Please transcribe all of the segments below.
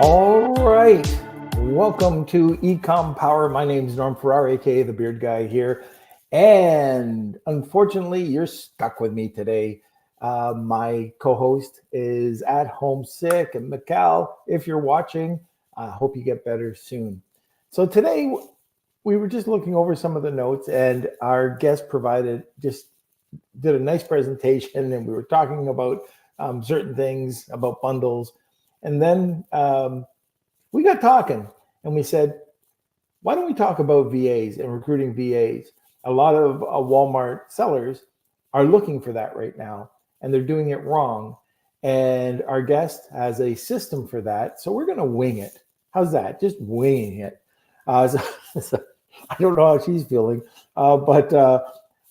All right. Welcome to Ecom Power. My name is Norm Farrar, aka the Beard Guy here. And unfortunately, you're stuck with me today. My co-host is at home sick. And Michal, if you're watching, I hope you get better soon. So today, we were just looking over some of the notes, and our guest did a nice presentation, and we were talking about certain things about bundles. And then we got talking, and we said, why don't we talk about VAs and recruiting VAs? A lot of Walmart sellers are looking for that right now, and they're doing it wrong. And our guest has a system for that. So we're going to wing it. How's that? Just winging it. So I don't know how she's feeling, but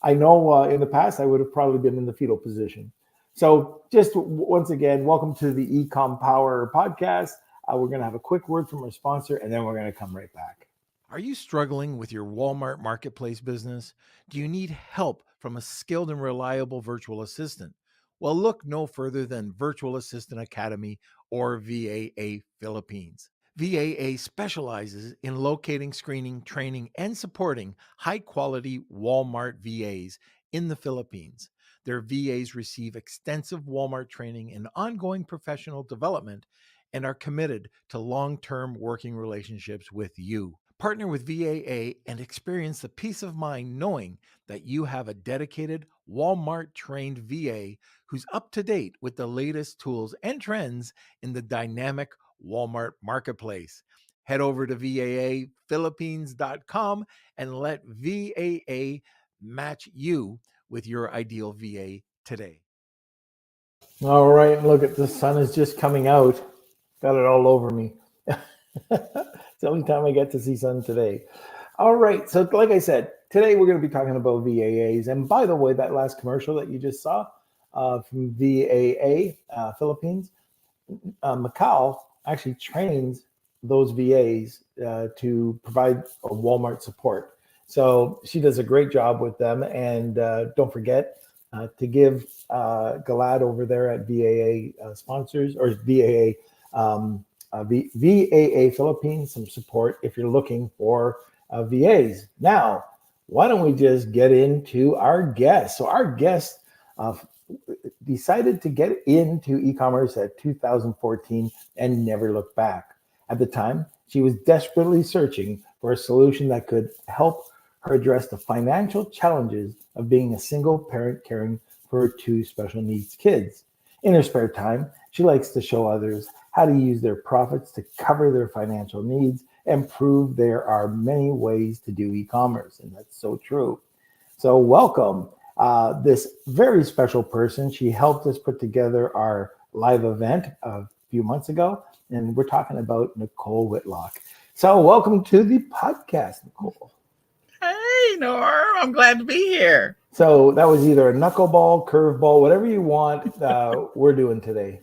I know in the past I would have probably been in the fetal position. So just once again, welcome to the Ecom Power podcast. We're going to have a quick word from our sponsor, and then we're going to come right back. Are you struggling with your Walmart marketplace business? Do you need help from a skilled and reliable virtual assistant? Well, look no further than Virtual Assistant Academy, or VAA Philippines. VAA specializes in locating, screening, training, and supporting high-quality Walmart VAs in the Philippines. Their VAs receive extensive Walmart training and ongoing professional development and are committed to long-term working relationships with you. Partner with VAA and experience the peace of mind knowing that you have a dedicated Walmart-trained VA who's up to date with the latest tools and trends in the dynamic Walmart marketplace. Head over to VAAphilippines.com and let VAA match you with your ideal VA today. All right, look at the sun is just coming out. Got it all over me. It's the only time I get to see sun today. All right, so like I said, today we're going to be talking about VAAs. And by the way, that last commercial that you just saw from VAA Philippines, Michal actually trains those VAs to provide a Walmart support. So she does a great job with them. And don't forget to give Galad over there at VAA sponsors or VAA VAA Philippines some support if you're looking for VAs. Now, why don't we just get into our guest? So our guest decided to get into e-commerce at 2014 and never looked back. At the time, she was desperately searching for a solution that could help her address the financial challenges of being a single parent caring for her two special needs kids. In her spare time, she likes to show others how to use their profits to cover their financial needs and prove there are many ways to do e-commerce. And that's so true. So welcome this very special person. She helped us put together our live event a few months ago, and we're talking about Nechole Whitlock. So welcome to the podcast, Nechole. Hey, Norm, I'm glad to be here. So that was either a knuckleball, curveball, whatever you want, we're doing today.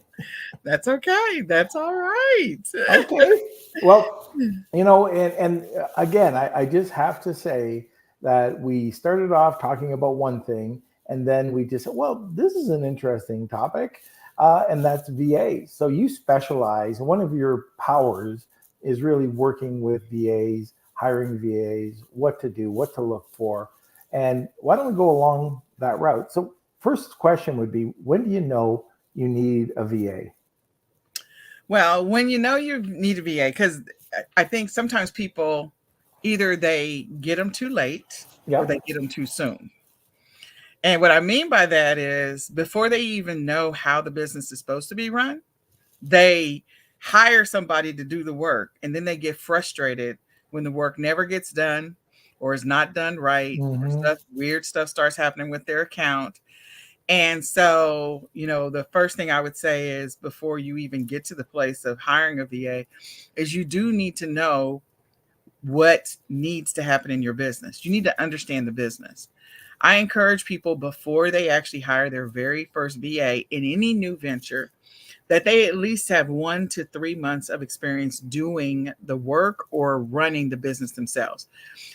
That's okay. That's all right. Okay. Well, and again, I just have to say that we started off talking about one thing, and then we just said, well, this is an interesting topic, and that's VA. So you specialize, one of your powers is really working with VAs, hiring VAs, what to do, what to look for. And why don't we go along that route? So first question would be, when do you know you need a VA? Well, when you know you need a VA, because I think sometimes people either they get them too late or they get them too soon. And what I mean by that is before they even know how the business is supposed to be run, they hire somebody to do the work, and then they get frustrated when the work never gets done or is not done right, or weird stuff starts happening with their account. And so, the first thing I would say is before you even get to the place of hiring a VA is you do need to know what needs to happen in your business. You need to understand the business. I encourage people before they actually hire their very first VA in any new venture that they at least have 1 to 3 months of experience doing the work or running the business themselves.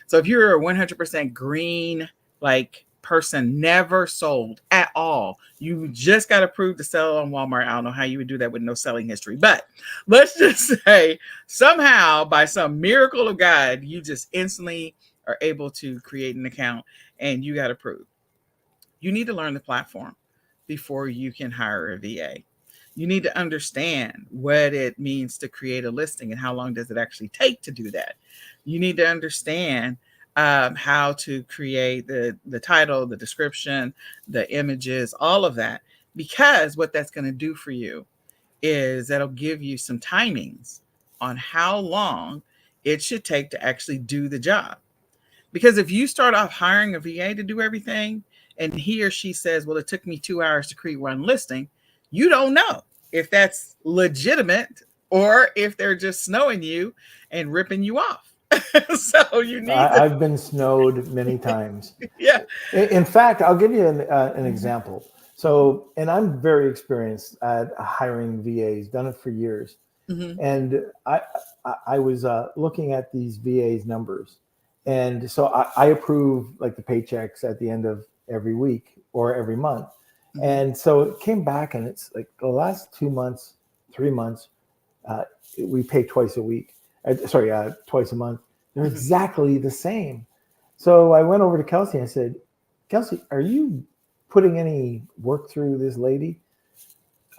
So if you're a 100% green, like person never sold at all. You just got approved to sell on Walmart. I don't know how you would do that with no selling history, but let's just say somehow by some miracle of God, you just instantly are able to create an account and you got approved. You need to learn the platform before you can hire a VA. You need to understand what it means to create a listing and how long does it actually take to do that. You need to understand how to create the title, the description, the images, all of that, because what that's going to do for you is that'll give you some timings on how long it should take to actually do the job. Because if you start off hiring a VA to do everything and he or she says, well, it took me 2 hours to create one listing, you don't know if that's legitimate or if they're just snowing you and ripping you off. So you need I've been snowed many times. Yeah. In fact, I'll give you an example. So, and I'm very experienced at hiring VAs, done it for years. Mm-hmm. And I was looking at these VAs numbers. And so I approve like the paychecks at the end of every week or every month. Mm-hmm. And so it came back and it's like the last 2 months, 3 months, we pay twice a week. Twice a month. They're exactly the same. So I went over to Kelsey and I said, Kelsey, are you putting any work through this lady?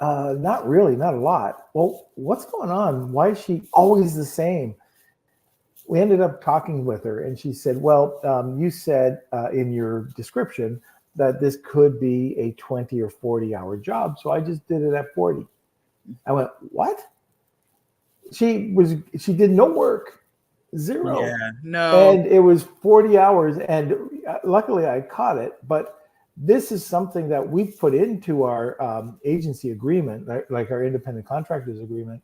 Not really, not a lot. Well, what's going on? Why is she always the same? We ended up talking with her and she said, well, you said in your description that this could be a 20 or 40 hour job. So I just did it at 40. I went, what? She did no work, zero. Yeah, no. And it was 40 hours. And luckily I caught it. But this is something that we've put into our agency agreement, like our independent contractors agreement.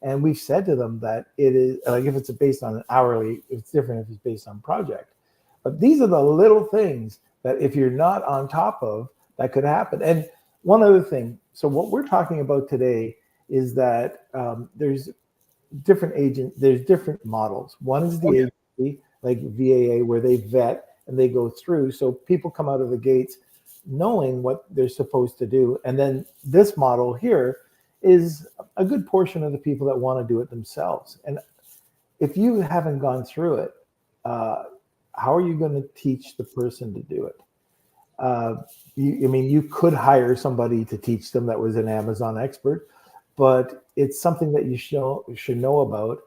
And we've said to them that it is like if it's based on an hourly, it's different if it's based on project. But these are the little things that if you're not on top of, that could happen. And one other thing. So what we're talking about today is that there's different models. One is the agency, like VAA, where they vet and they go through. So people come out of the gates knowing what they're supposed to do. And then this model here is a good portion of the people that want to do it themselves. And if you haven't gone through it, how are you going to teach the person to do it? You could hire somebody to teach them that was an Amazon expert, but it's something that you should know about.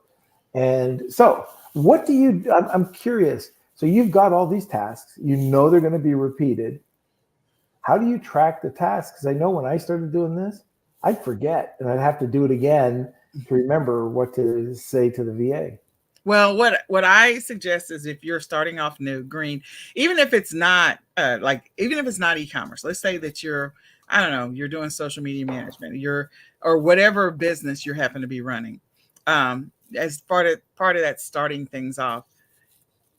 And so what do you, I'm curious. So you've got all these tasks, you know they're going to be repeated. How do you track the tasks? Because I know when I started doing this, I'd forget and I'd have to do it again to remember what to say to the VA. Well, what I suggest is if you're starting off new, green, even if it's not even if it's not e-commerce, let's say that you're doing social media management, or whatever business you happen to be running. As part of that starting things off,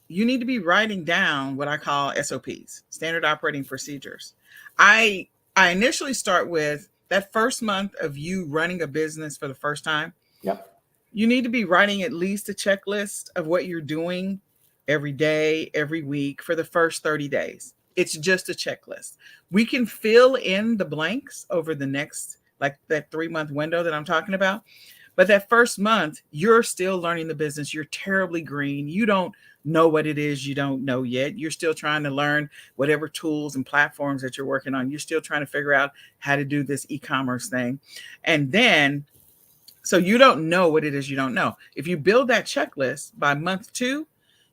you need to be writing down what I call SOPs, standard operating procedures. I initially start with that first month of you running a business for the first time. Yep. You need to be writing at least a checklist of what you're doing every day, every week for the first 30 days. It's just a checklist. We can fill in the blanks over the next, like that 3-month window that I'm talking about. But that first month, you're still learning the business. You're terribly green. You don't know what it is you don't know yet. You're still trying to learn whatever tools and platforms that you're working on. You're still trying to figure out how to do this e-commerce thing. And then, so you don't know what it is you don't know. If you build that checklist by month 2,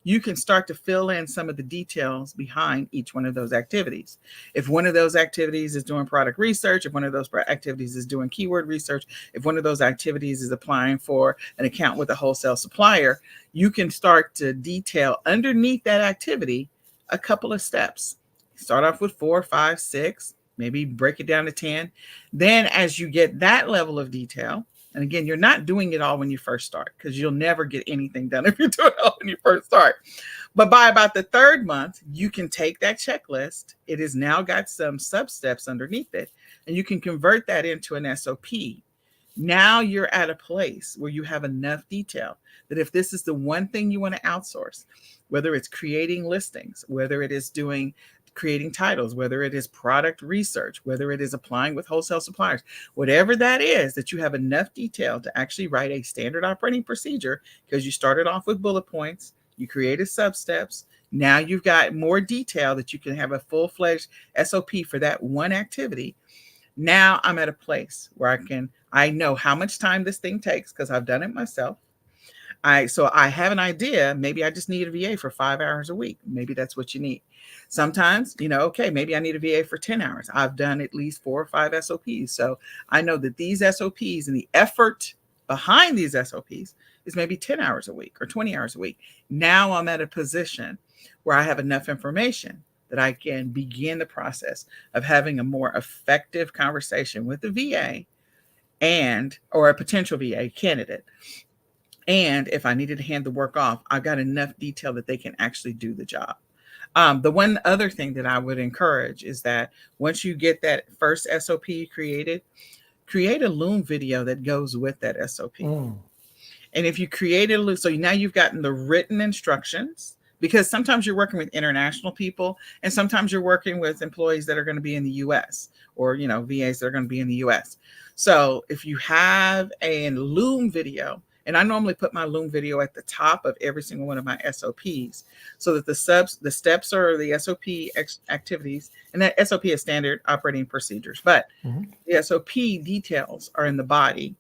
you can start to fill in some of the details behind each one of those activities. If one of those activities is doing product research, if one of those activities is doing keyword research, if one of those activities is applying for an account with a wholesale supplier, you can start to detail underneath that activity a couple of steps. Start off with 4, 5, 6, maybe break it down to 10. Then as you get that level of detail, and again, you're not doing it all when you first start, because you'll never get anything done if you do it all when you first start. But by about the 3rd month, you can take that checklist. It has now got some sub-steps underneath it, and you can convert that into an SOP. Now you're at a place where you have enough detail that if this is the one thing you want to outsource, whether it's creating listings, whether it is doing creating titles, whether it is product research, whether it is applying with wholesale suppliers, whatever that is, that you have enough detail to actually write a standard operating procedure, because you started off with bullet points, you created sub-steps. Now you've got more detail that you can have a full-fledged SOP for that one activity. Now I'm at a place where I know how much time this thing takes because I've done it myself. So I have an idea. Maybe I just need a VA for 5 hours a week. Maybe that's what you need. Sometimes, okay, maybe I need a VA for 10 hours. I've done at least 4 or 5 SOPs. So I know that these SOPs and the effort behind these SOPs is maybe 10 hours a week or 20 hours a week. Now I'm at a position where I have enough information that I can begin the process of having a more effective conversation with the VA or a potential VA candidate. And if I needed to hand the work off, I've got enough detail that they can actually do the job. The one other thing that I would encourage is that once you get that first SOP created, create a Loom video that goes with that SOP. And if you create a so now you've gotten the written instructions, because sometimes you're working with international people and sometimes you're working with employees that are going to be in the US or, VAs that are going to be in the US. So if you have a Loom video, and I normally put my Loom video at the top of every single one of my SOPs so that the steps are the SOP activities, and that SOP is standard operating procedures, but the SOP details are in the body,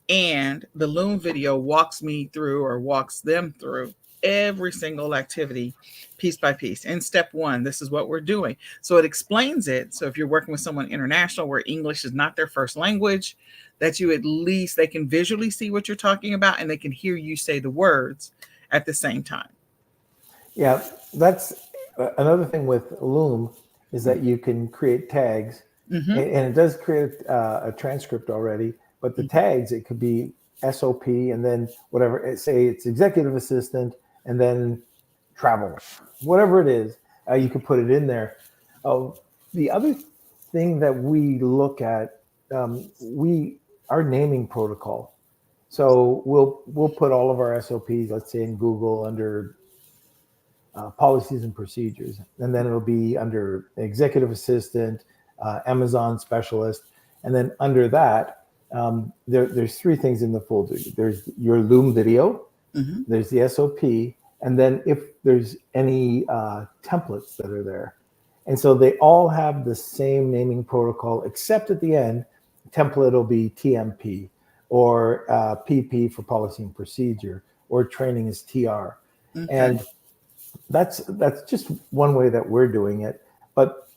and the Loom video walks them through every single activity piece by piece. And step 1, this is what we're doing. So it explains it. So if you're working with someone international where English is not their first language, that you at least they can visually see what you're talking about and they can hear you say the words at the same time. Yeah, that's another thing with Loom is that you can create tags, and it does create a transcript already, but the tags, it could be SOP and then whatever, say it's executive assistant and then travel, whatever it is, you can put it in there. The other thing that we look at, our naming protocol. So we'll put all of our SOPs, let's say in Google under policies and procedures, and then it'll be under executive assistant, Amazon specialist, and then under that, there's 3 things in the folder. There's your Loom video, there's the SOP, and then if there's any templates that are there. And so they all have the same naming protocol, except at the end, template will be TMP, or PP for policy and procedure, or training is TR. And that's just one way that we're doing it. But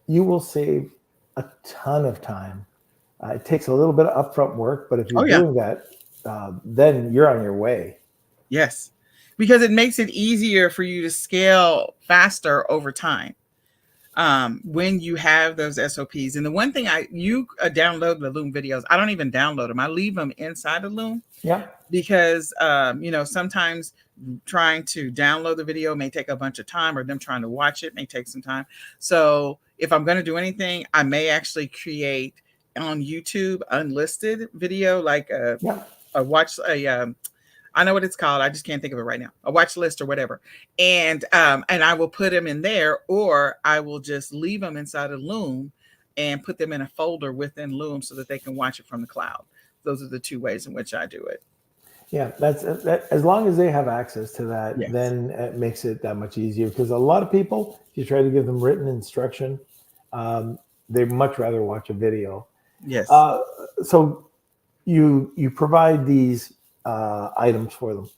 you will save a ton of time. It takes a little bit of upfront work, but if you're doing that, then you're on your way. Yes, because it makes it easier for you to scale faster over time when you have those SOPs. And the one thing you download the Loom videos. I don't even download them. I leave them inside of Loom. Yeah. Because, sometimes trying to download the video may take a bunch of time, or them trying to watch it may take some time. So if I'm going to do anything, I may actually create on YouTube unlisted video, like I know what it's called. I just can't think of it right now. A watch list or whatever. And I will put them in there, or I will just leave them inside of Loom and put them in a folder within Loom so that they can watch it from the cloud. Those are the 2 ways in which I do it. Yeah, that's as long as they have access to that, then it makes it that much easier. Because a lot of people, if you try to give them written instruction, they'd much rather watch a video. Yes. So you provide these items for them.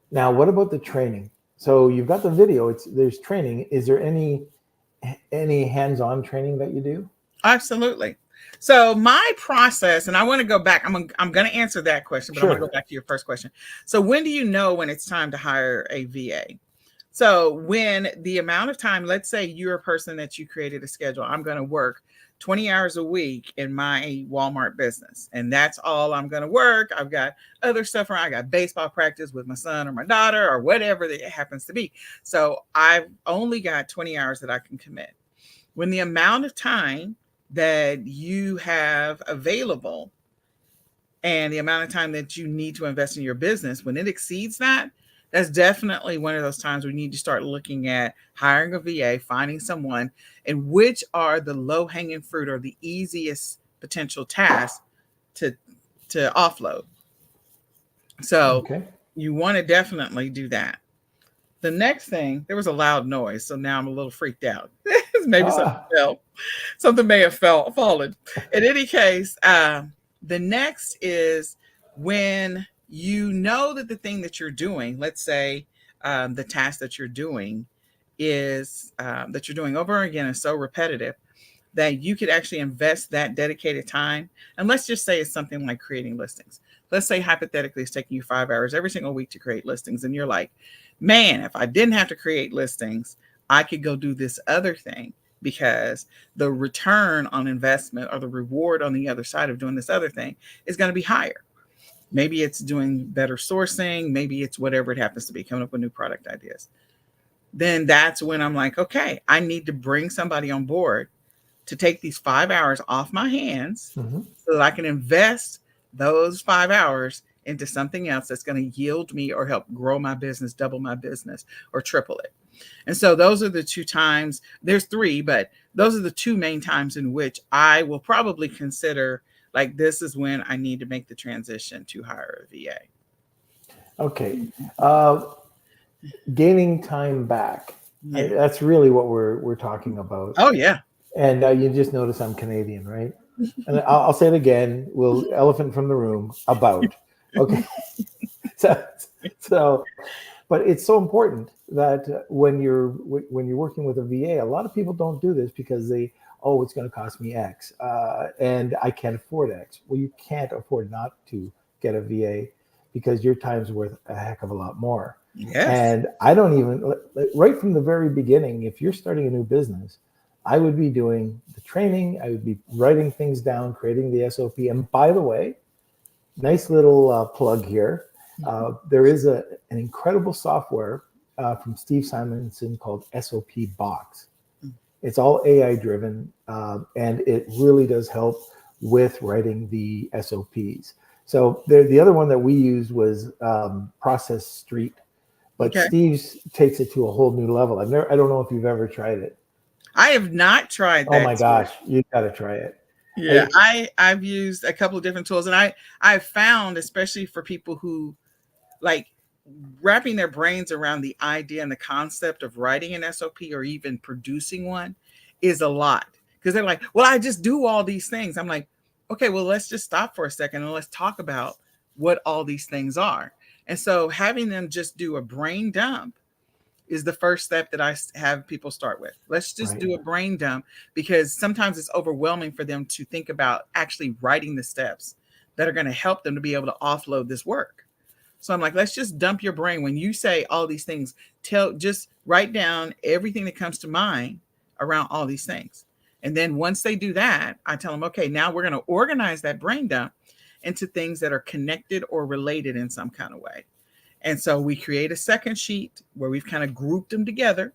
Now, what about the training? So you've got the video. There's training. Is there any hands-on training that you do? Absolutely. So my process, and I want to go back. I'm going to answer that question, but I'm going to go back to your first question. So when do you know when it's time to hire a VA? So when the amount of time, let's say you're a person that you created a schedule. I'm going to work 20 hours a week in my Walmart business, and that's all I'm going to work. I've got other stuff around. I got baseball practice with my son or my daughter or whatever that it happens to be. So I've only got 20 hours that I can commit. When the amount of time that you have available and the amount of time that you need to invest in your business, when it exceeds that, that's definitely one of those times we need to start looking at hiring a VA, finding someone, and which are the low-hanging fruit or the easiest potential tasks to offload. So you want to definitely do that. The next thing, there was a loud noise, so now I'm a little freaked out. Maybe something fell. Something may have fallen. In any case, the next is when you know that the thing that you're doing, let's say the task that you're doing is that you're doing over again is so repetitive that you could actually invest that dedicated time. And let's just say it's something like creating listings. Let's say hypothetically it's taking you 5 hours every single week to create listings. And you're like, man, if I didn't have to create listings, I could go do this other thing, because the return on investment or the reward on the other side of doing this other thing is going to be higher. Maybe it's doing better sourcing. Maybe it's whatever it happens to be, coming up with new product ideas. Then that's when I'm like, okay, I need to bring somebody on board to take these 5 hours off my hands so that I can invest those 5 hours into something else that's going to yield me or help grow my business, double my business, or triple it. And so those are the two times. There's three, but those are the two main times in which I will probably consider, like, this is when I need to make the transition to hire a VA. Okay. Gaining time back. Yeah. That's really what we're talking about. Oh, yeah. And you just notice I'm Canadian, right? And I'll say it again. We'll elephant from the room about. Okay. So, but it's so important that when you're working with a VA, a lot of people don't do this because it's going to cost me X, and I can't afford X. Well, you can't afford not to get a VA because your time's worth a heck of a lot more. Yes. And I don't even, right from the very beginning, if you're starting a new business, I would be doing the training. I would be writing things down, creating the SOP. And by the way, nice little plug here. There is an incredible software from Steve Simonson called SOP Box. It's all AI driven, and it really does help with writing the SOPs. So the other one that we used was Process Street, but Steve's takes it to a whole new level. I don't know if you've ever tried it. I have not tried that. Oh my gosh, you got to try it. Yeah, I've used a couple of different tools, and I've found, especially for people who like wrapping their brains around the idea and the concept of writing an SOP or even producing one is a lot, because they're like, well, I just do all these things. I'm like, okay, well, let's just stop for a second and let's talk about what all these things are. And so having them just do a brain dump is the first step that I have people start with. Let's just do a brain dump, because sometimes it's overwhelming for them to think about actually writing the steps that are going to help them to be able to offload this work. So I'm like, let's just dump your brain. When you say all these things, just write down everything that comes to mind around all these things. And then once they do that, I tell them, okay, now we're going to organize that brain dump into things that are connected or related in some kind of way. And so we create a second sheet where we've kind of grouped them together.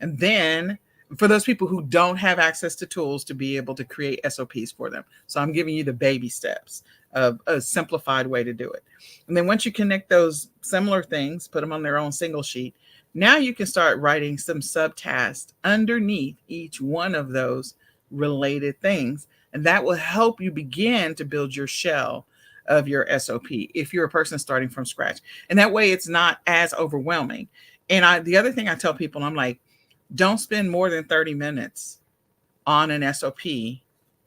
And then for those people who don't have access to tools to be able to create SOPs for them, so I'm giving you the baby steps of a simplified way to do it. And then once you connect those similar things, put them on their own single sheet, now you can start writing some subtasks underneath each one of those related things. And that will help you begin to build your shell of your SOP if you're a person starting from scratch. And that way it's not as overwhelming. And the other thing I tell people, I'm like, don't spend more than 30 minutes on an SOP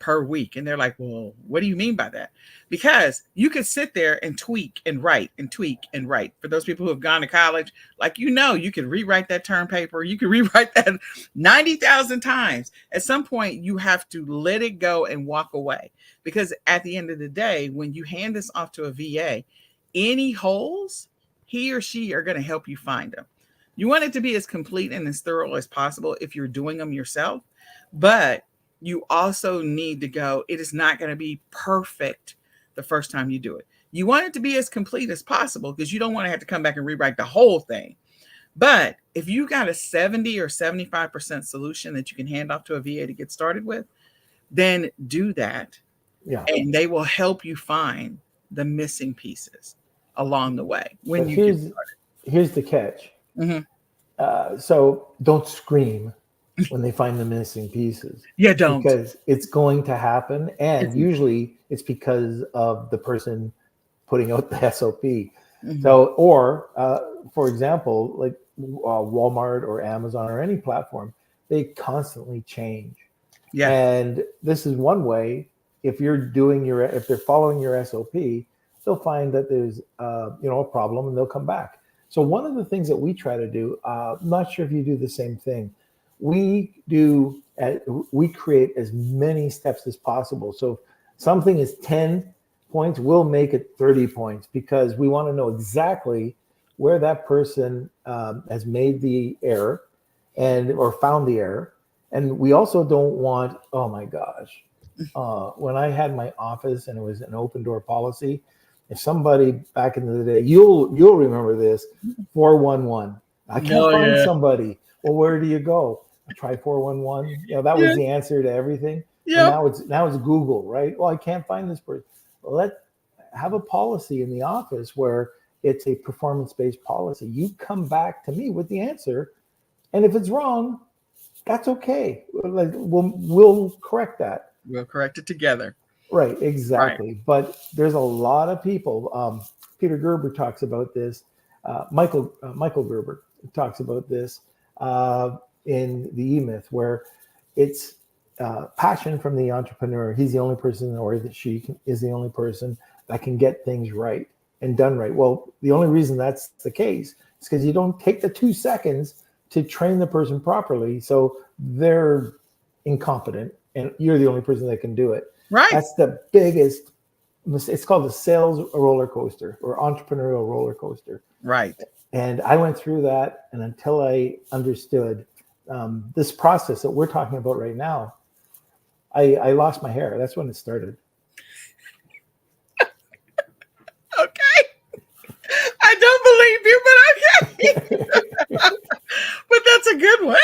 per week. And they're like, well, what do you mean by that? Because you could sit there and tweak and write and tweak and write. For those people who have gone to college, like, you could rewrite that term paper. You could rewrite that 90,000 times. At some point, you have to let it go and walk away. Because at the end of the day, when you hand this off to a VA, any holes, he or she are going to help you find them. You want it to be as complete and as thorough as possible if you're doing them yourself. But you also need to go, it is not going to be perfect the first time you do it. You want it to be as complete as possible, because you don't want to have to come back and rewrite the whole thing. But if you got a 70 or 75% solution that you can hand off to a VA to get started with, then do that. Yeah. And they will help you find the missing pieces along the way when you get started. here's the catch. Mm-hmm. So don't scream when they find the missing pieces. Yeah, don't. Because it's going to happen. And usually it's because of the person putting out the SOP. Mm-hmm. So, or for example, like Walmart or Amazon or any platform, they constantly change. Yeah. And this is one way. If they're following your SOP, they'll find that there's a problem and they'll come back. So one of the things that we try to do, I'm not sure if you do the same thing. We create as many steps as possible. So if something is 10 points, we'll make it 30 points because we want to know exactly where that person has made the error or found the error. And we also don't want, oh my gosh, when I had my office and it was an open door policy, if somebody back in the day, you'll remember this, 411. I can't find somebody. Well, where do you go? I try 411. That was the answer to everything. Yeah. Now it's Google, right? Well, I can't find this person. Well, have a policy in the office where it's a performance-based policy. You come back to me with the answer, and if it's wrong, that's okay. We'll correct that. We'll correct it together. Right, exactly. Right. But there's a lot of people. Peter Gerber talks about this. Michael Gerber talks about this in the E-Myth, where it's passion from the entrepreneur. He's the only person, or that is the only person that can get things right and done right. Well, the only reason that's the case is because you don't take the 2 seconds to train the person properly. So they're incompetent and you're the only person that can do it. Right. That's the biggest. It's called the sales roller coaster or entrepreneurial roller coaster. Right. And I went through that, and until I understood this process that we're talking about right now, I lost my hair. That's when it started. Okay. I don't believe you, but okay. But that's a good one.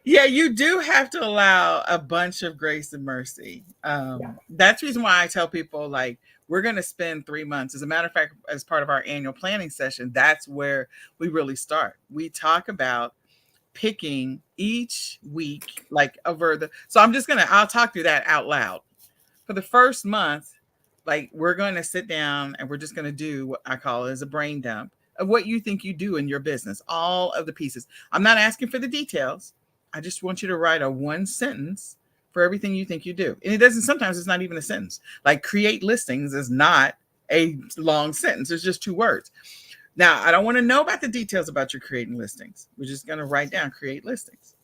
Yeah, you do have to allow a bunch of grace and mercy. That's the reason why I tell people, like, we're going to spend 3 months. As a matter of fact, as part of our annual planning session, that's where we really start. We talk about picking each week, like so I'll talk through that out loud. For the first month, like, we're going to sit down and we're just going to do what I call as a brain dump of what you think you do in your business, all of the pieces. I'm not asking for the details. I just want you to write a 1 sentence for everything you think you do. And sometimes it's not even a sentence. Like, create listings is not a long sentence. It's just 2 words. Now, I don't want to know about the details about your creating listings. We're just going to write down create listings,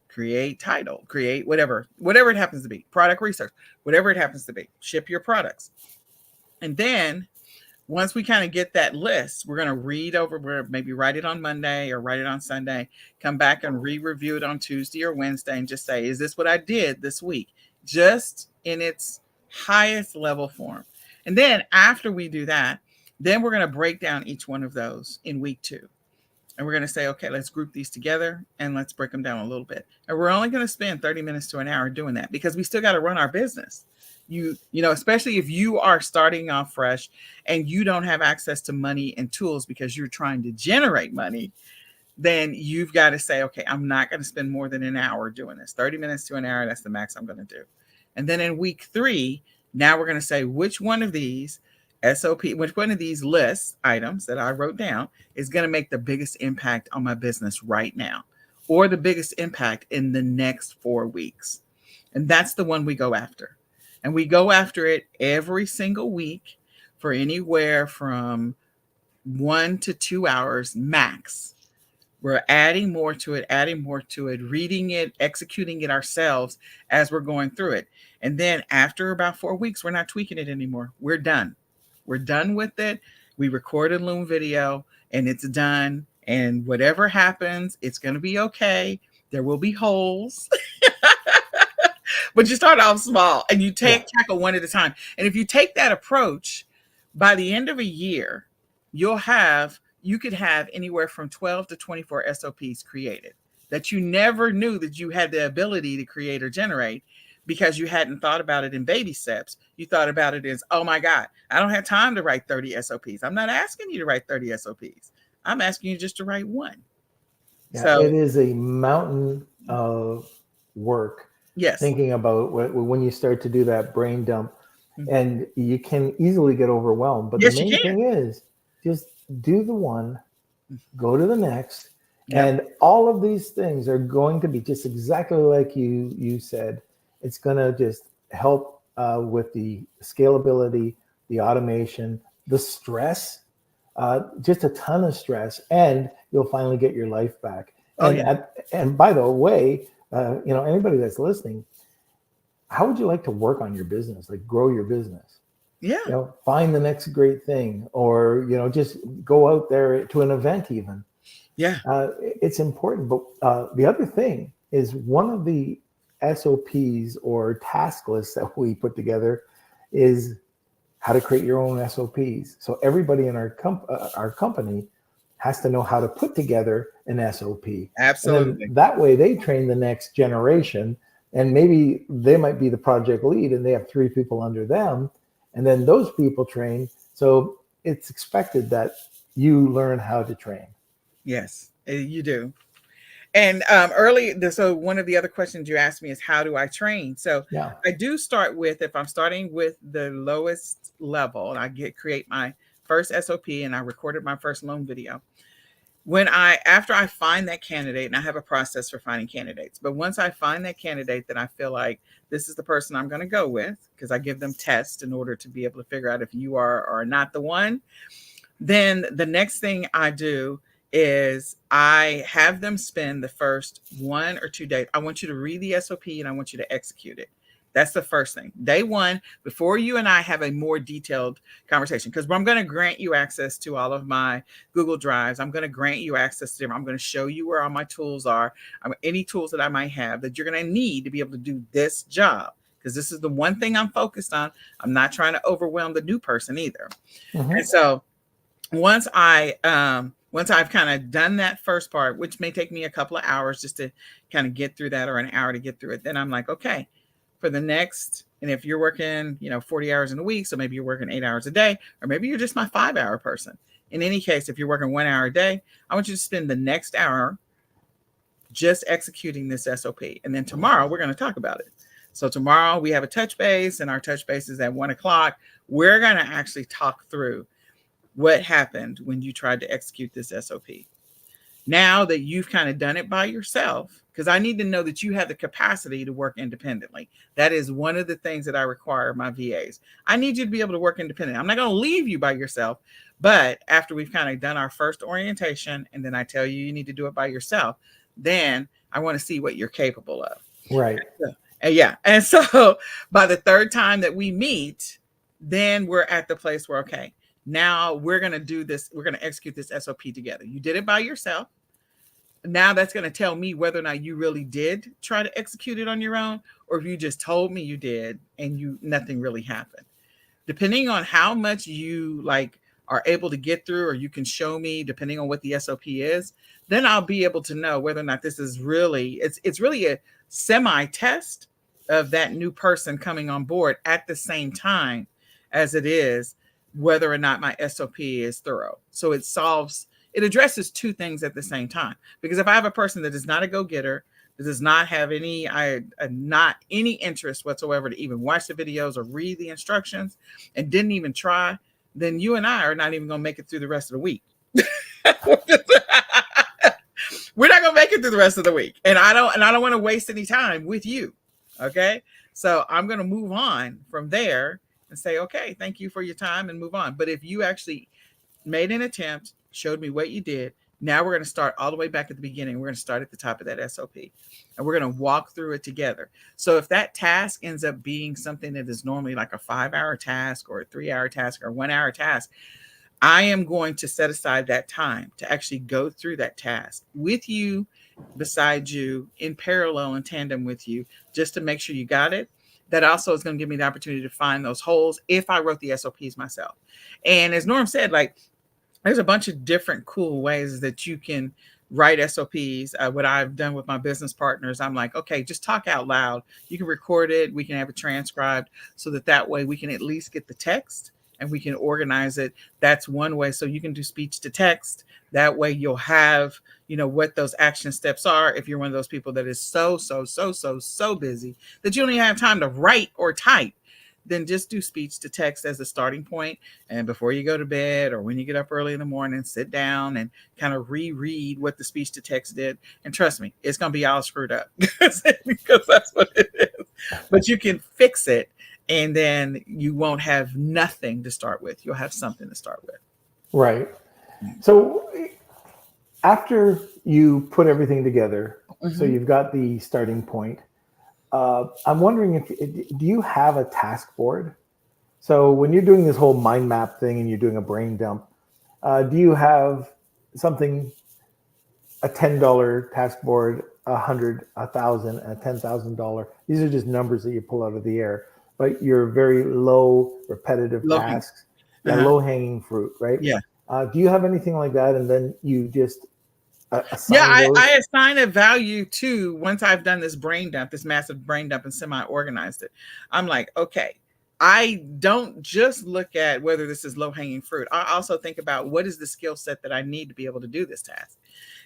create title, create whatever it happens to be, product research, whatever it happens to be, ship your products. And then once we kind of get that list, we're going to read over, maybe write it on Monday or write it on Sunday, come back and re-review it on Tuesday or Wednesday and just say, is this what I did this week? Just in its highest level form. And then after we do that, then we're going to break down each one of those in week 2. And we're going to say, okay, let's group these together and let's break them down a little bit. And we're only going to spend 30 minutes to an hour doing that because we still got to run our business. You know, especially if you are starting off fresh and you don't have access to money and tools because you're trying to generate money, then you've got to say, okay, I'm not going to spend more than an hour doing this. 30 minutes to an hour, that's the max I'm going to do. And then in week 3, now we're going to say which one of these which one of these list items that I wrote down is going to make the biggest impact on my business right now, or the biggest impact in the next 4 weeks. And that's the one we go after. And we go after it every single week for anywhere from 1 to 2 hours max. We're adding more to it, reading it, executing it ourselves as we're going through it. And then after about 4 weeks, we're not tweaking it anymore. We're done. We're done with it. We recorded Loom video and it's done. And whatever happens, it's going to be okay. There will be holes. But you start off small and you tackle one at a time. And if you take that approach, by the end of a year, you could have anywhere from 12 to 24 SOPs created that you never knew that you had the ability to create or generate because you hadn't thought about it in baby steps. You thought about it as, oh my God, I don't have time to write 30 SOPs. I'm not asking you to write 30 SOPs. I'm asking you just to write one. Yeah, So it is a mountain of work. yes, Thinking about when you start to do that brain dump, and you can easily get overwhelmed. But yes, the main thing is just do the one, go to the next, and all of these things are going to be just exactly like you said. It's going to just help with the scalability, the automation, the stress, just a ton of stress, and you'll finally get your life back. And by the way, anybody that's listening, how would you like to work on your business, like grow your business? Yeah. Find the next great thing, or just go out there to an event even. Yeah. It's important. But the other thing is, one of the SOPs or task lists that we put together is how to create your own SOPs. So everybody in our company has to know how to put together an SOP. Absolutely. And that way they train the next generation, and maybe they might be the project lead and they have 3 people under them, and then those people train. So it's expected that you learn how to train. Yes, you do. And so one of the other questions you asked me is, how do I train? So I do start with, if I'm starting with the lowest level, and I create my first SOP, and I recorded my first loan video. After I find that candidate, and I have a process for finding candidates, but once I find that candidate that I feel like this is the person I'm going to go with, because I give them tests in order to be able to figure out if you are or not the one, then the next thing I do is I have them spend the first 1 or 2 days. I want you to read the SOP and I want you to execute it. That's the first thing. Day 1, before you and I have a more detailed conversation, because I'm going to grant you access to all of my Google Drives. I'm going to grant you access to them. I'm going to show you where all my tools are, any tools that I might have that you're going to need to be able to do this job, because this is the one thing I'm focused on. I'm not trying to overwhelm the new person either. And so once I've kind of done that first part, which may take me a couple of hours just to kind of get through that, or an hour to get through it, then I'm like, okay, for the next, and if you're working, 40 hours in a week, so maybe you're working 8 hours a day, or maybe you're just my 5-hour person. In any case, if you're working 1 hour a day, I want you to spend the next hour just executing this SOP. And then tomorrow we're going to talk about it. So tomorrow we have a touch base, and our touch base is at 1 o'clock. We're going to actually talk through what happened when you tried to execute this SOP. Now that you've kind of done it by yourself, because I need to know that you have the capacity to work independently. That is one of the things that I require of my VAs. I need you to be able to work independently. I'm not going to leave you by yourself, but after we've kind of done our first orientation, and then I tell you need to do it by yourself, then I want to see what you're capable of. Right. And so by the 3rd time that we meet, then we're at the place where, okay, now we're going to do this. We're going to execute this SOP together. You did it by yourself. Now that's going to tell me whether or not you really did try to execute it on your own, or if you just told me you did and nothing really happened. Depending on how much you are able to get through, or you can show me, depending on what the SOP is, then I'll be able to know whether or not this is really, it's really a semi-test of that new person coming on board at the same time as it is whether or not my SOP is thorough. So it addresses 2 things at the same time. Because if I have a person that is not a go-getter, that does not have not any interest whatsoever to even watch the videos or read the instructions, and didn't even try, then you and I are not even going to make it through the rest of the week. We're not going to make it through the rest of the week. And I don't want to waste any time with you. Okay. So I'm going to move on from there and say, okay, thank you for your time, and move on. But if you actually made an attempt, showed me what you did, now we're going to start all the way back at the beginning. We're going to start at the top of that SOP, and we're going to walk through it together. So if that task ends up being something that is normally like a 5-hour task, or a 3-hour task, or 1-hour task, I am going to set aside that time to actually go through that task with you, beside you, in parallel, in tandem with you, just to make sure you got it. That also is going to give me the opportunity to find those holes if I wrote the SOPs myself. And as Norm said, there's a bunch of different cool ways that you can write SOPs. What I've done with my business partners, I'm like, okay, just talk out loud. You can record it. We can have it transcribed so that way we can at least get the text and we can organize it. That's one way. So you can do speech to text. That way you'll have, what those action steps are. If you're one of those people that is so busy that you don't even have time to write or type, then just do speech to text as a starting point. And before you go to bed or when you get up early in the morning, sit down and kind of reread what the speech to text did. And trust me, it's going to be all screwed up because that's what it is. But you can fix it, and then you won't have nothing to start with. You'll have something to start with. Right. So after you put everything together, so you've got the starting point, I'm wondering do you have a task board? So when you're doing this whole mind map thing and you're doing a brain dump, do you have something, a $10 task board, $100, $1,000, a $10,000? These are just numbers that you pull out of the air, but you're very low repetitive tasks, low hanging fruit, right? Yeah. Do you have anything like that? And then you just I assign a value to, once I've done this brain dump, this massive brain dump, and semi-organized it. I'm like, okay, I don't just look at whether this is low-hanging fruit. I also think about what is the skill set that I need to be able to do this task.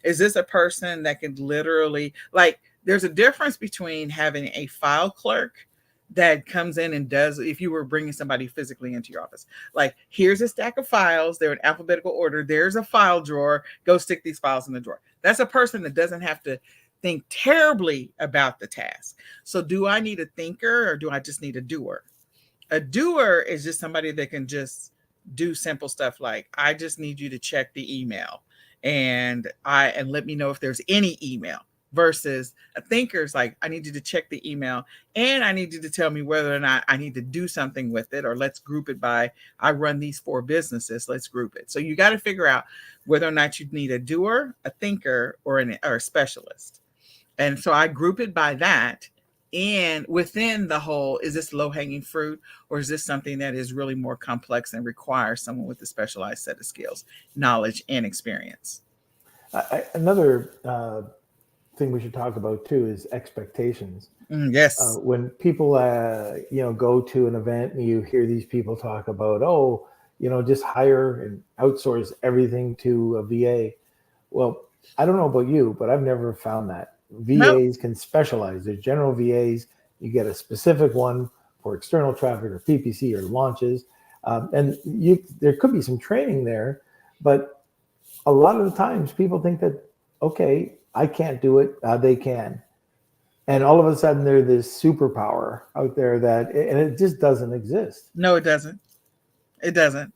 Is this a person that can literally, there's a difference between having a file clerk that comes in and does, if you were bringing somebody physically into your office, like, here's a stack of files, they're in alphabetical order, there's a file drawer, go stick these files in the drawer. That's a person that doesn't have to think terribly about the task. So do I need a thinker or do I just need a doer? A doer is just somebody that can just do simple stuff like, I just need you to check the email and let me know if there's any email. Versus a thinker is like, I need you to check the email and I need you to tell me whether or not I need to do something with it, or let's group it by, I run these 4 businesses, let's group it. So you got to figure out whether or not you need a doer, a thinker, or a specialist. And so I group it by that. And within the whole, is this low hanging fruit, or is this something that is really more complex and requires someone with a specialized set of skills, knowledge, and experience? Another thing we should talk about too is expectations. Yes. When people go to an event and you hear these people talk about, just hire and outsource everything to a VA. Well, I don't know about you, but I've never found that. VAs can specialize. There's general VAs. You get a specific one for external traffic or PPC or launches. And there could be some training there, but a lot of the times people think that, okay, I can't do it. They can. And all of a sudden there's this superpower out there and it just doesn't exist. No, it doesn't. It doesn't.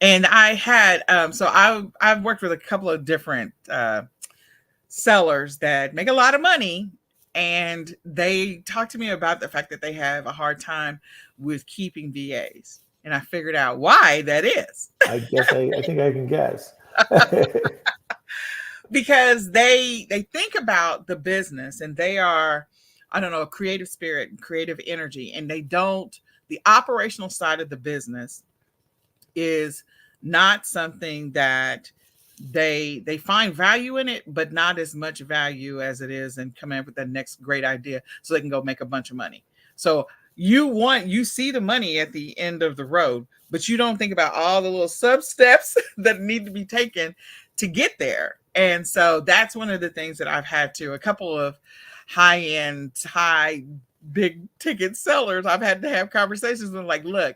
And I had, so I've worked with a couple of different sellers that make a lot of money. And they talk to me about the fact that they have a hard time with keeping VAs. And I figured out why that is. I think I can guess. Because they think about the business and they are, I don't know, a creative spirit and creative energy. And the operational side of the business is not something that they find value in it, but not as much value as it is in coming up with the next great idea so they can go make a bunch of money. So you see the money at the end of the road, but you don't think about all the little sub steps that need to be taken to get there. And so that's one of the things that I've had to, a couple of big ticket sellers, I've had to have conversations with, like, look,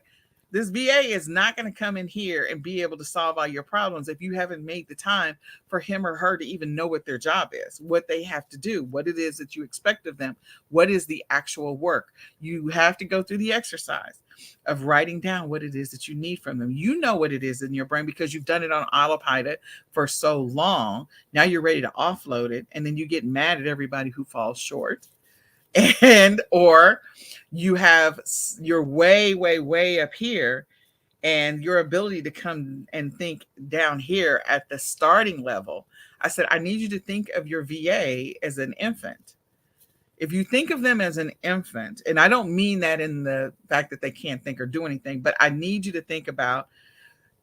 this VA is not going to come in here and be able to solve all your problems if you haven't made the time for him or her to even know what their job is, what they have to do, what it is that you expect of them, what is the actual work. You have to go through the exercise of writing down what it is that you need from them. You know what it is in your brain because you've done it on autopilot for so long. Now you're ready to offload it, and then you get mad at everybody who falls short. Or you're way up here, and your ability to come and think down here at the starting level. I said, I need you to think of your VA as an infant. If you think of them as an infant, and I don't mean that in the fact that they can't think or do anything, but I need you to think about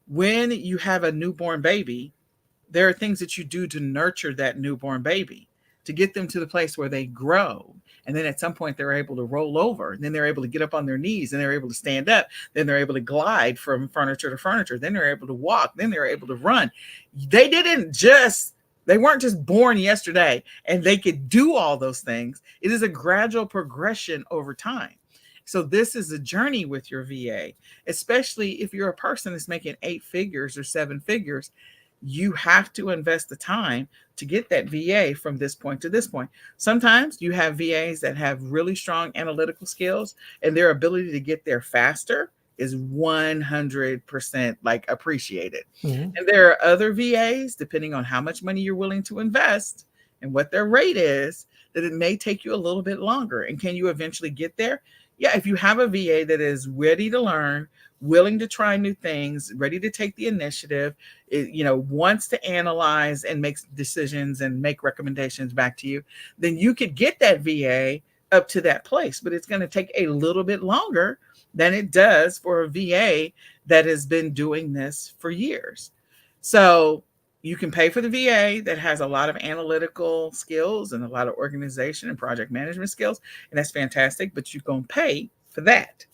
when you have a newborn baby, there are things that you do to nurture that newborn baby, to get them to the place where they grow. And then at some point they're able to roll over, and then they're able to get up on their knees, and they're able to stand up, then they're able to glide from furniture to furniture, then they're able to walk, then they're able to run. They weren't just born yesterday and they could do all those things. It is a gradual progression over time. So this is a journey with your VA, especially if you're a person that's making 8 figures or 7 figures. You have to invest the time to get that VA from this point to this point. Sometimes you have VAs that have really strong analytical skills, and their ability to get there faster is 100% like appreciated. And there are other VAs, depending on how much money you're willing to invest and what their rate is, that it may take you a little bit longer. And can you eventually get there? Yeah, if you have a VA that is ready to learn, willing to try new things, ready to take the initiative, wants to analyze and make decisions and make recommendations back to you, then you could get that VA up to that place. But it's going to take a little bit longer than it does for a VA that has been doing this for years. So you can pay for the VA that has a lot of analytical skills and a lot of organization and project management skills, and that's fantastic, but you're going to pay for that.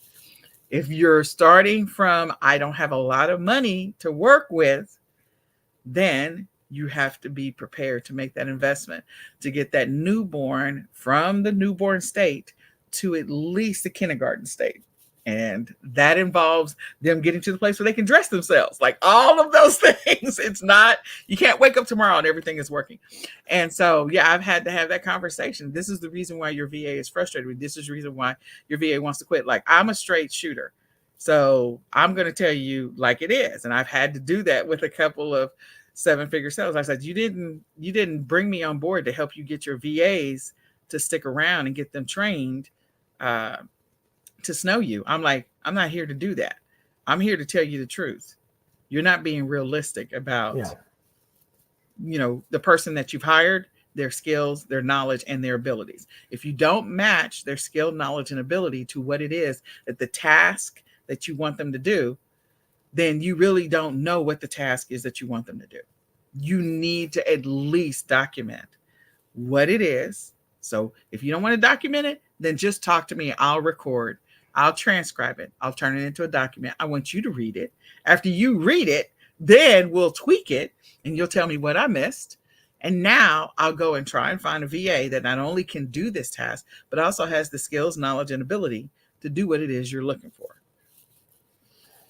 If you're starting from, I don't have a lot of money to work with, then you have to be prepared to make that investment to get that newborn from the newborn state to at least the kindergarten state. And that involves them getting to the place where they can dress themselves, like all of those things. It's not, you can't wake up tomorrow and everything is working. And so, yeah, I've had to have that conversation. This is the reason why your VA is frustrated. This is the reason why your VA wants to quit. Like, I'm a straight shooter, so I'm going to tell you like it is. And I've had to do that with a couple of 7-figure sales. I said, you didn't bring me on board to help you get your VAs to stick around and get them trained, to snow you. I'm like, I'm not here to do that. I'm here to tell you the truth. You're not being realistic about, the person that you've hired, their skills, their knowledge, and their abilities. If you don't match their skill, knowledge, and ability to what it is that the task that you want them to do, then you really don't know what the task is that you want them to do. You need to at least document what it is. So if you don't want to document it, then just talk to me. I'll record. I'll transcribe it. I'll turn it into a document. I want you to read it. After you read it, then we'll tweak it and you'll tell me what I missed. And now I'll go and try and find a VA that not only can do this task, but also has the skills, knowledge, and ability to do what it is you're looking for.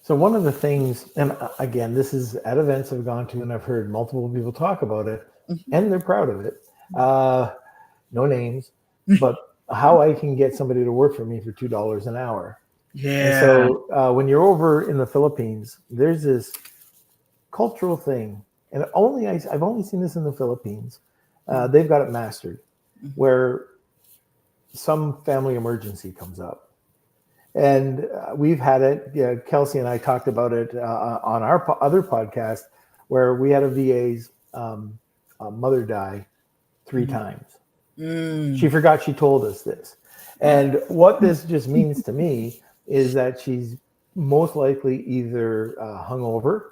So one of the things, and again, this is at events I've gone to and I've heard multiple people talk about it, and they're proud of it. No names, but how I can get somebody to work for me for $2 an hour. Yeah. And so when you're over in the Philippines, there's this cultural thing, and I've only seen this in the Philippines. They've got it mastered, where some family emergency comes up, and we've had it. Yeah, Kelsey and I talked about it on our other podcast, where we had a VA's mother die 3 times. She forgot she told us this. And what this just means to me is that she's most likely either hungover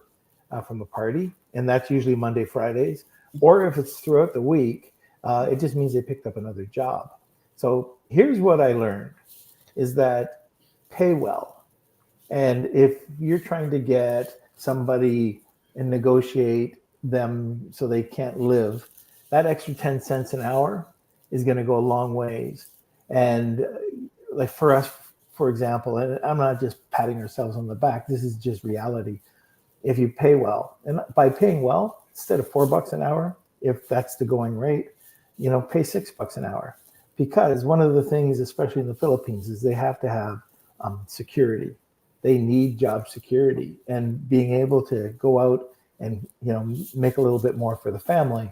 from a party, and that's usually Monday, Fridays, or if it's throughout the week, it just means they picked up another job. So here's what I learned is that pay well. And if you're trying to get somebody and negotiate them so they can't live, that extra 10 cents an hour is going to go a long ways. And like for us, for example, and I'm not just patting ourselves on the back, this is just reality. If you pay well, and by paying well, instead of $4 an hour, if that's the going rate, pay $6 an hour. Because one of the things, especially in the Philippines, is they have to have security. They need job security, and being able to go out and make a little bit more for the family.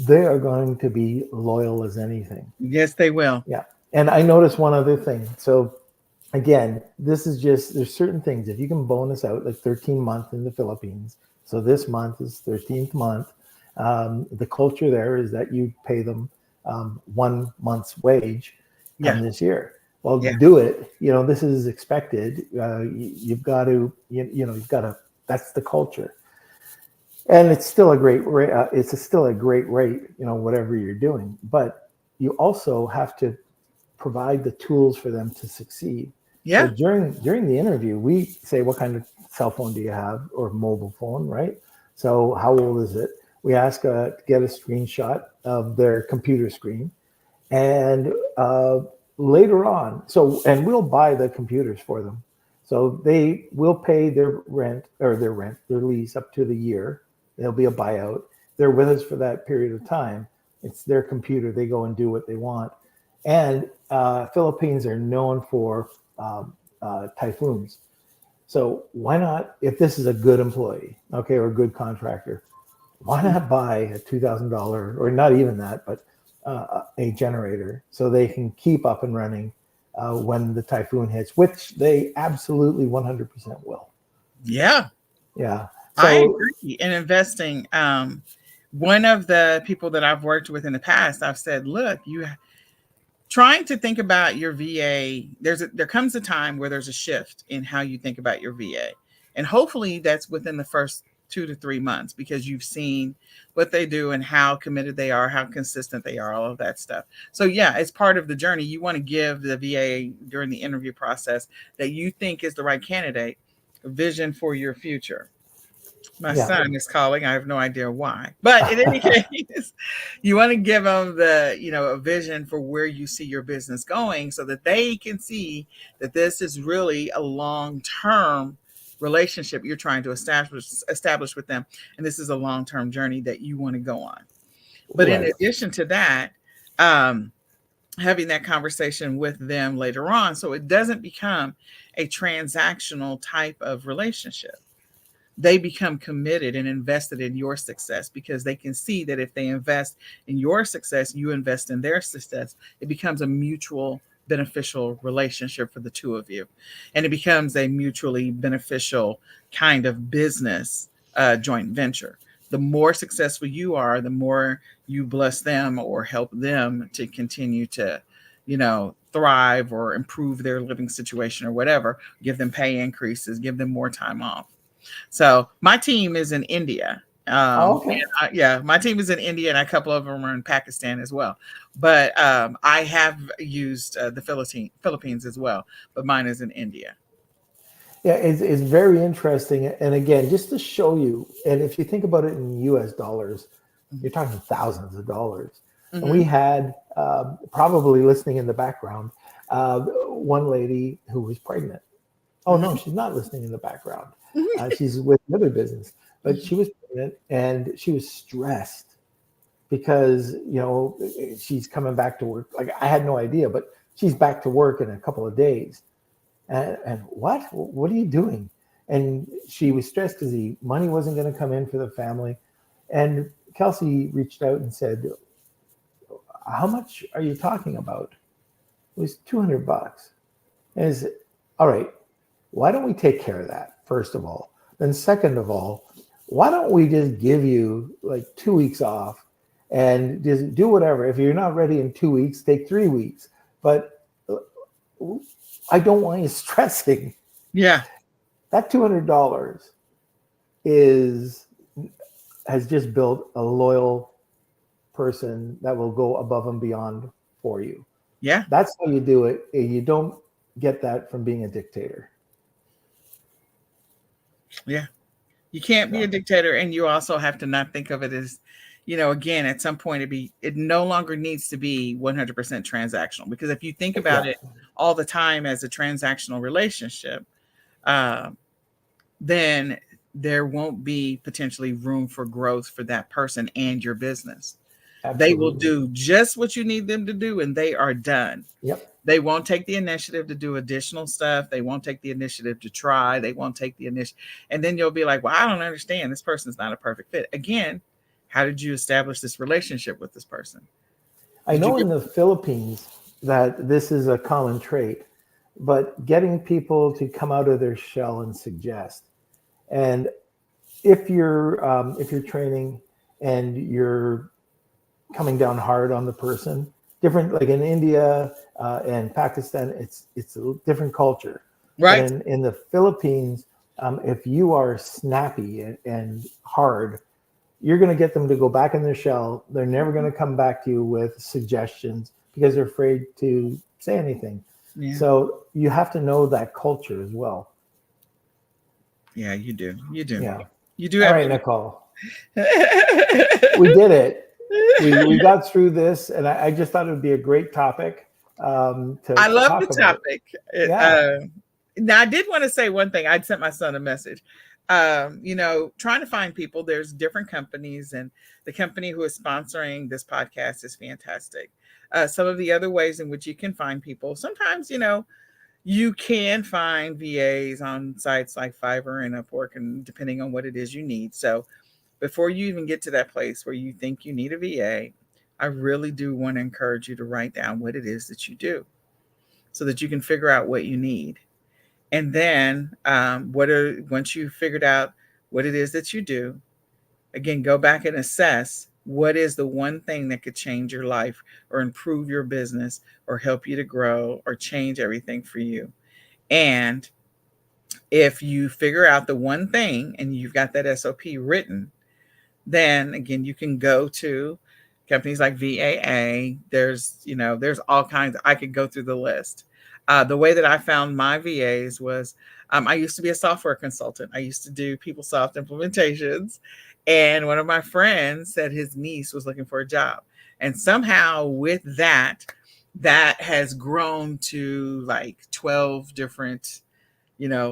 They are going to be loyal as anything. Yes, they will. Yeah. And I noticed one other thing. So again, this is just, there's certain things, if you can bonus out like 13 month in the Philippines. So this month is 13th month. The culture there is that you pay them 1 month's wage this year. Well, do it. This is expected. You've got to, that's the culture. And it's still a great rate. Still a great rate, whatever you're doing. But you also have to provide the tools for them to succeed. So Yeah. during the interview, we say, what kind of cell phone do you have, or mobile phone, right? So how old is it? We ask to get a screenshot of their computer screen, and later on, and we'll buy the computers for them. So they will pay their their lease up to the year. There'll be a buyout. They're with us for that period of time. It's their computer. They go and do what they want. And Philippines are known for typhoons. So why not, if this is a good employee, okay, or a good contractor, why not buy a $2,000, or not even that, but a generator, so they can keep up and running when the typhoon hits, which they absolutely 100% will. Yeah. Yeah. So, I agree in investing. One of the people that I've worked with in the past, I've said, look, trying to think about your VA, there comes a time where there's a shift in how you think about your VA. And hopefully that's within the first 2 to 3 months, because you've seen what they do and how committed they are, how consistent they are, all of that stuff. So yeah, it's part of the journey. You want to give the VA during the interview process that you think is the right candidate a vision for your future. My son is calling. I have no idea why. But in any case, you want to give them a vision for where you see your business going, so that they can see that this is really a long-term relationship you're trying to establish with them. And this is a long-term journey that you want to go on. But in addition to that, having that conversation with them later on, so it doesn't become a transactional type of relationship. They become committed and invested in your success, because they can see that if they invest in your success, you invest in their success. It becomes a mutual beneficial relationship for the two of you. And it becomes a mutually beneficial kind of business joint venture. The more successful you are, the more you bless them or help them to continue to, thrive or improve their living situation or whatever. Give them pay increases, give them more time off. So my team is in India. My team is in India, and a couple of them are in Pakistan as well. But I have used the Philippines as well, but mine is in India. Yeah, it's very interesting. And again, just to show you, and if you think about it in US dollars, you're talking thousands of dollars. Mm-hmm. And we had, probably listening in the background, one lady who was pregnant. Oh, no, she's not listening in the background. She's with another business, but she was pregnant and she was stressed because, she's coming back to work. Like, I had no idea, but she's back to work in a couple of days. And what are you doing? And she was stressed because the money wasn't going to come in for the family. And Kelsey reached out and said, how much are you talking about? It was $200. And I said, all right, why don't we take care of that, first of all? Then second of all, why don't we just give you like 2 weeks off and just do whatever? If you're not ready in 2 weeks, take 3 weeks. But I don't want you stressing. Yeah. That $200 has just built a loyal person that will go above and beyond for you. Yeah. That's how you do it. You don't get that from being a dictator. Yeah. You can't be a dictator, and you also have to not think of it as, again, at some point it no longer needs to be 100% transactional, because if you think about it all the time as a transactional relationship, then there won't be potentially room for growth for that person and your business. Absolutely. They will do just what you need them to do, and they are done. Yep. They won't take the initiative to do additional stuff. They won't take the initiative to try. They won't take the initiative. And then you'll be like, well, I don't understand. This person's not a perfect fit. Again, how did you establish this relationship with this person? I know in the Philippines that this is a common trait, but getting people to come out of their shell and suggest. And if you're training and you're coming down hard on the person, different, like in India and Pakistan, it's a different culture. Right. And in the Philippines, if you are snappy and hard, you're going to get them to go back in their shell. They're never going to come back to you with suggestions because they're afraid to say anything. Yeah. So you have to know that culture as well. Yeah, you do. You do. Yeah. You do. All right, Nechole. We did it. We got through this, and I just thought it would be a great topic. I love the topic. Now, I did want to say one thing. I'd sent my son a message. Trying to find people. There's different companies, and the company who is sponsoring this podcast is fantastic. Some of the other ways in which you can find people. Sometimes, you can find VAs on sites like Fiverr and Upwork, and depending on what it is you need. So before you even get to that place where you think you need a VA, I really do want to encourage you to write down what it is that you do so that you can figure out what you need. And then once you've figured out what it is that you do, again, go back and assess what is the one thing that could change your life or improve your business or help you to grow or change everything for you. And if you figure out the one thing and you've got that SOP written, then again, you can go to companies like VAA. There's all kinds. I could go through the list. The way that I found my VAs was I used to be a software consultant. I used to do PeopleSoft implementations. And one of my friends said his niece was looking for a job. And somehow with that has grown to like 12 different,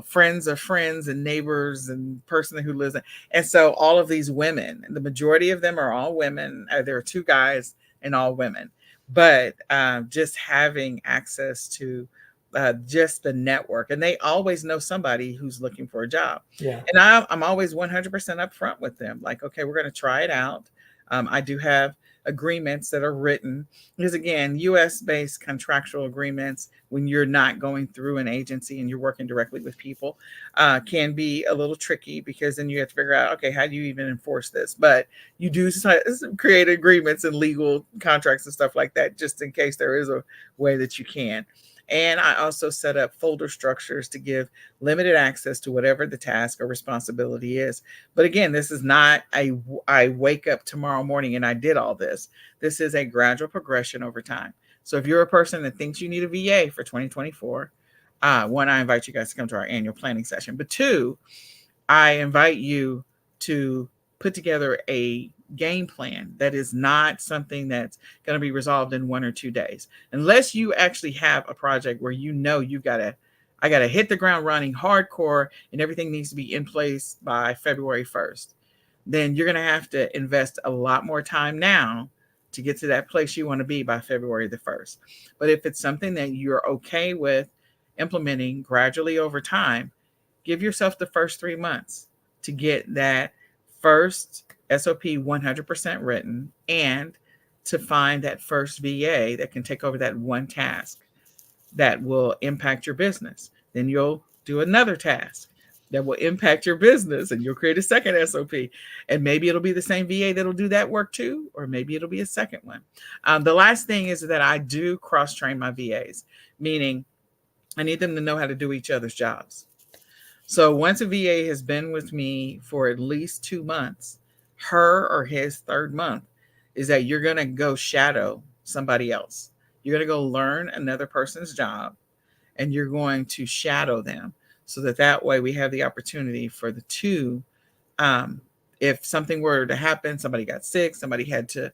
friends of friends and neighbors and person who lives in. And so all of these women, the majority of them are all women. There are 2 guys and all women. But just having access to just the network, and they always know somebody who's looking for a job. Yeah. And I'm always 100% upfront with them. Like, okay, we're going to try it out. I do have agreements that are written because, again, US-based contractual agreements, when you're not going through an agency and you're working directly with people, can be a little tricky because then you have to figure out, okay, how do you even enforce this? But you do create agreements and legal contracts and stuff like that, just in case there is a way that you can. And I also set up folder structures to give limited access to whatever the task or responsibility is. But again, this is not I wake up tomorrow morning and I did all this. This is a gradual progression over time. So if you're a person that thinks you need a VA for 2024, one, I invite you guys to come to our annual planning session. But 2, I invite you to put together a game plan that is not something that's going to be resolved in 1 or 2 days, unless you actually have a project where I got to hit the ground running hardcore and everything needs to be in place by February 1st. Then you're going to have to invest a lot more time now to get to that place you want to be by February the 1st. But if it's something that you're okay with implementing gradually over time, give yourself the first 3 months to get that first SOP 100% written and to find that first VA that can take over that one task that will impact your business. Then you'll do another task that will impact your business and you'll create a second SOP. And maybe it'll be the same VA that'll do that work too, or maybe it'll be a second one. The last thing is that I do cross-train my VAs, meaning I need them to know how to do each other's jobs. So once a VA has been with me for at least 2 months, her or his 3rd month is that you're going to go shadow somebody else. You're going to go learn another person's job and you're going to shadow them so that way we have the opportunity for the 2. If something were to happen, somebody got sick, somebody had to,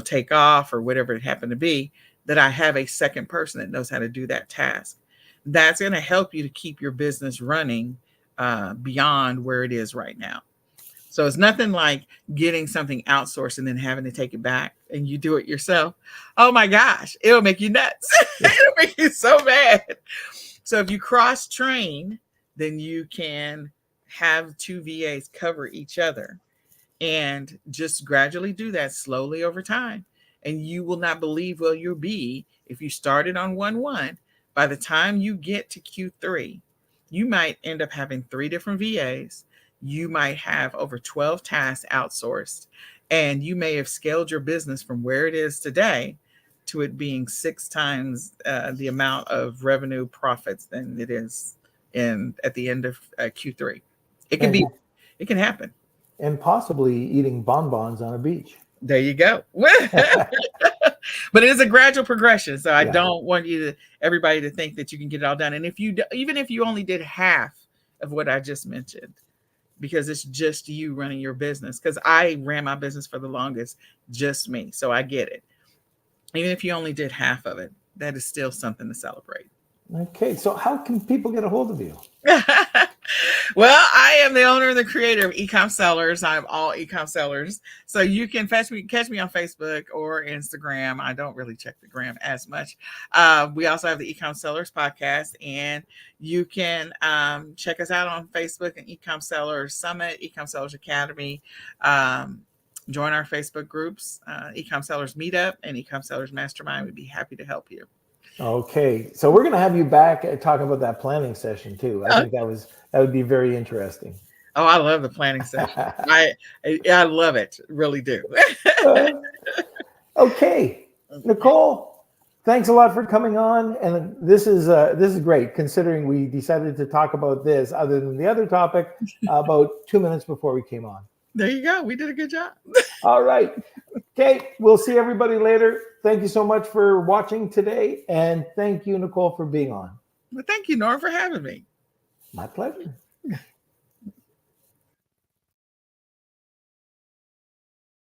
take off or whatever it happened to be, that I have a second person that knows how to do that task. That's going to help you to keep your business running beyond where it is right now. So it's nothing like getting something outsourced and then having to take it back and you do it yourself. Oh my gosh, it'll make you nuts. It'll make you so mad. So if you cross train, then you can have 2 VAs cover each other and just gradually do that slowly over time. And you will not believe where you'll be if you started on 1/1. By the time you get to Q3, you might end up having 3 different VAs. You might have over 12 tasks outsourced, and you may have scaled your business from where it is today to it being 6 times the amount of revenue profits than it is at the end of Q3. It can happen. and possibly eating bonbons on a beach. There you go. But it is a gradual progression. So I don't want everybody to think that you can get it all done. And even if you only did half of what I just mentioned, because it's just you running your business, because I ran my business for the longest, just me. So I get it. Even if you only did half of it, that is still something to celebrate. Okay. So how can people get a hold of you? Well, I am the owner and the creator of ecomSellers. I'm all ecomSellers. So you can catch me on Facebook or Instagram. I don't really check the gram as much. We also have the eComSellers podcast, and you can check us out on Facebook and eComSellers Summit, eComSellers Academy. Join our Facebook groups, eComSellers Meetup and eComSellers Mastermind. We'd be happy to help you. Okay, so we're going to have you back talking about that planning session too. I think that would be very interesting. Oh, I love the planning session. I love it, really do. Okay, Nechole, thanks a lot for coming on, and this is great considering we decided to talk about this other than the other topic about 2 minutes before we came on. There you go. We did a good job. All right. Okay, we'll see everybody later. Thank you so much for watching today. And thank you, Nechole, for being on. Well, thank you, Norm, for having me. My pleasure.